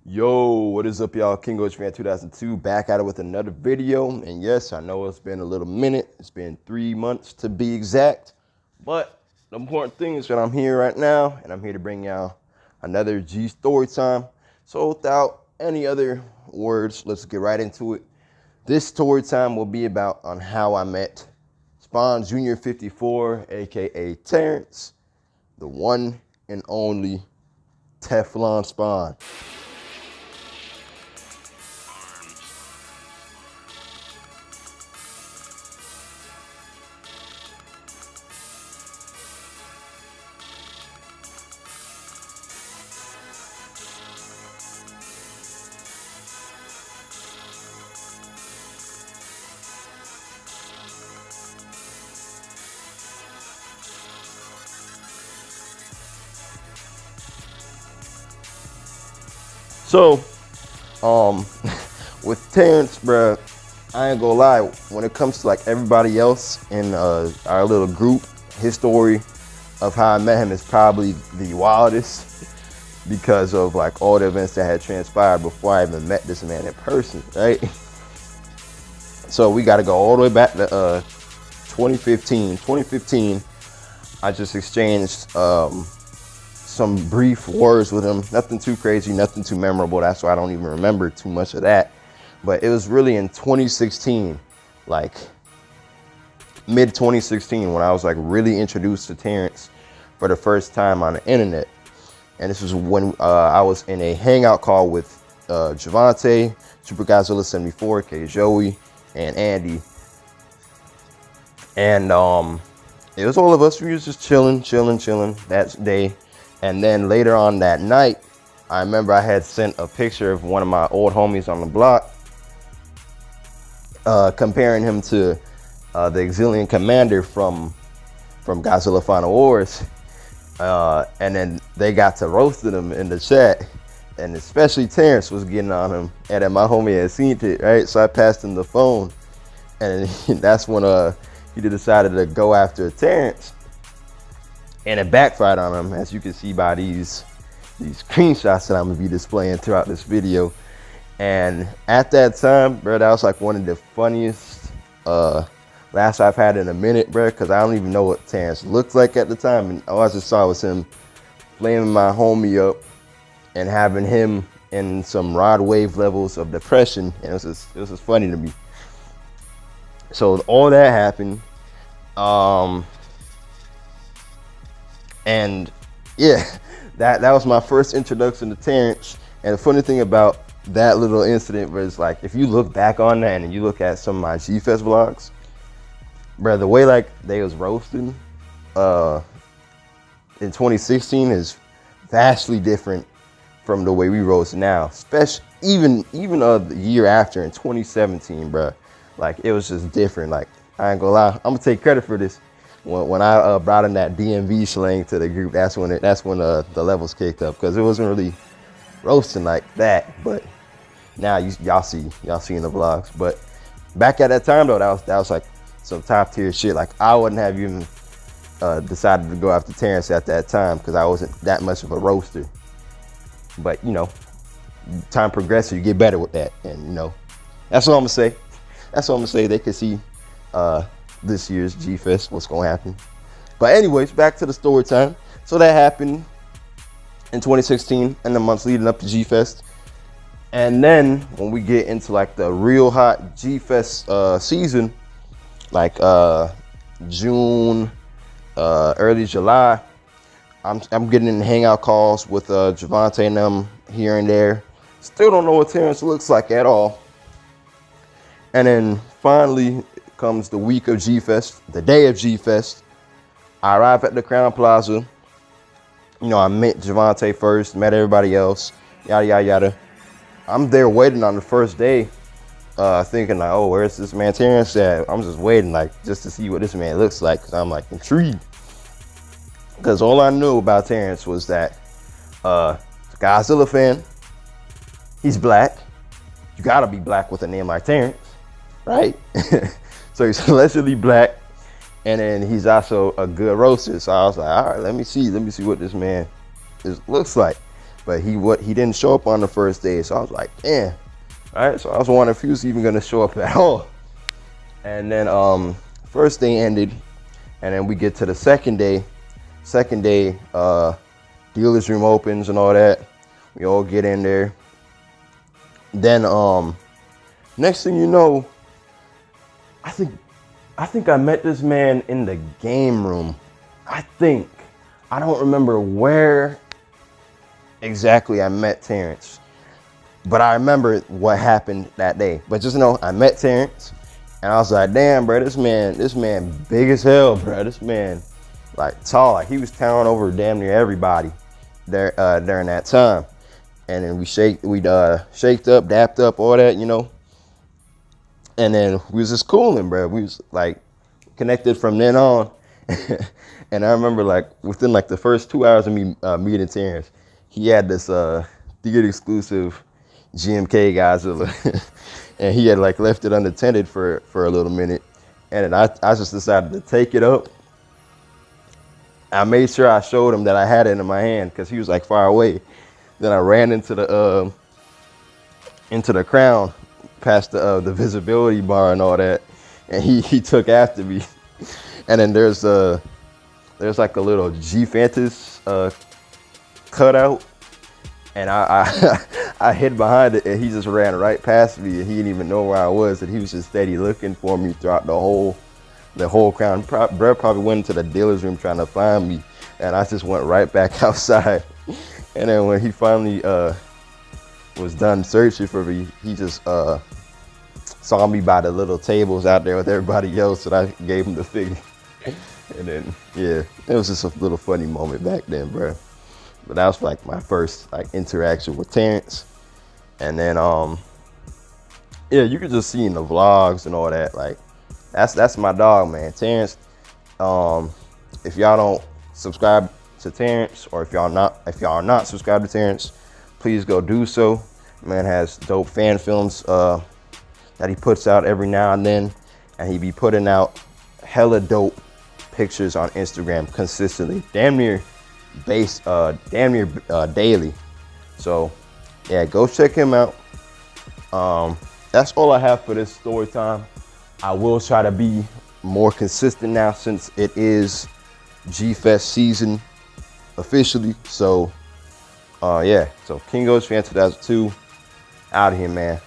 Yo, what is up, y'all? King Fan 2002 back at it with another video. And yes, I know it's been a little minute. It's been 3 months to be exact. But the important thing is that I'm here right now, and I'm here to bring y'all another G story time. So without any other words, let's get right into it. This story time will be about on how I met Spawn Jr. 54, aka Terrence, the one and only Teflon Spawn. So, with Terrence, bruh, I ain't gonna lie. When it comes to like everybody else in our little group, his story of how I met him is probably the wildest because of like all the events that had transpired before I even met this man in person, right? So we got to go all the way back to 2015. 2015, I just exchanged some brief words with him. Nothing too crazy, nothing too memorable. That's why I don't even remember too much of that. But it was really in 2016, like mid 2016, when I was like really introduced to Terrence for the first time on the internet. And this was when I was in a hangout call with Javante, Super Godzilla 74, K Joey, and Andy. And it was all of us. We was just chilling that day. And then later on that night, I remember I had sent a picture of one of my old homies on the block, comparing him to the Exilian Commander from Godzilla Final Wars. And then they got to roasting him in the chat. And especially Terrence was getting on him. And then my homie had seen it, right? So I passed him the phone. And that's when he decided to go after Terrence. And it backfired on him, as you can see by these screenshots that I'm gonna be displaying throughout this video. And at that time, bro, that was like one of the funniest laughs I've had in a minute, bro, because I don't even know what Terrence looked like at the time. And all I just saw was him flaming my homie up and having him in some rod wave levels of depression. And it was just funny to me. So all that happened. And yeah, that was my first introduction to Terrence. And the funny thing about that little incident was, like, if you look back on that and you look at some of my G-Fest vlogs, bro, the way like they was roasting in 2016 is vastly different from the way we roast now. Especially even the year after in 2017, bro. Like, it was just different. Like, I ain't gonna lie, I'm gonna take credit for this. When I brought in that DMV slang to the group, that's when the levels kicked up, because it wasn't really roasting like that. But now y'all see in the vlogs. But back at that time though, that was like some top tier shit. Like, I wouldn't have even decided to go after Terrence at that time because I wasn't that much of a roaster. But you know, time progresses, you get better with that, and you know, that's what I'm gonna say. That's what I'm gonna say. They could see this year's G-Fest, what's gonna happen. But anyways, back to the story time. So that happened in 2016 and the months leading up to G-Fest. And then when we get into like the real hot G-Fest season, like June, early July, I'm getting in hangout calls with Javante and them here and there. Still don't know what Terrence looks like at all. And then finally comes the week of G-Fest, the day of G-Fest. I arrive at the Crown Plaza. You know, I met Javante first, met everybody else, yada, yada, yada. I'm there waiting on the first day, thinking like, oh, where's this man Terrence at? I'm just waiting, like, just to see what this man looks like, because I'm like intrigued. Because all I knew about Terrence was that Godzilla fan, he's black. You gotta be black with a name like Terrence, right? So he's allegedly black, and then he's also a good roaster. So I was like, all right, let me see what this man looks like. but he didn't show up on the first day. So I was like, damn. All right, so I was wondering if he was even gonna show up at all. And then first day ended, and then we get to the second day. Second day, dealer's room opens and all that. We all get in there. Then next thing you know, I think I met this man in the game room. I don't remember where exactly I met Terrence, but I remember what happened that day. But just know I met Terrence, and I was like, damn, bro, this man big as hell, bro. This man like tall, like he was towering over damn near everybody there during that time. And then we shaked up, dapped up, all that, you know. And then we was just cooling, bro. We was like connected from then on. And I remember like within like the first 2 hours of me meeting Terrence, he had this theater exclusive GMK Godzilla, and he had like left it unattended for a little minute. And then I just decided to take it up. I made sure I showed him that I had it in my hand because he was like far away. Then I ran into the crown, past the visibility bar and all that, and he took after me. And then there's like a little G Fantas cutout, and I hid behind it, and he just ran right past me, and he didn't even know where I was, and he was just steady looking for me throughout the whole crown. Bro probably went into the dealer's room trying to find me, and I just went right back outside. And then when he finally was done searching for me, he just saw me by the little tables out there with everybody else, and I gave him the figure. And then, yeah, it was just a little funny moment back then, bro. But that was like my first like interaction with Terrence. And then, yeah, you could just see in the vlogs and all that, like that's my dog, man, Terrence. If y'all don't subscribe to Terrence, or if y'all are not subscribed to Terrence, please go do so. Man has dope fan films that he puts out every now and then, and he be putting out hella dope pictures on Instagram consistently, damn near daily. So yeah, go check him out. That's all I have for this story time. I will try to be more consistent now since it is G-Fest season officially. So yeah, so Kingo's Fan 2002 out of here, man.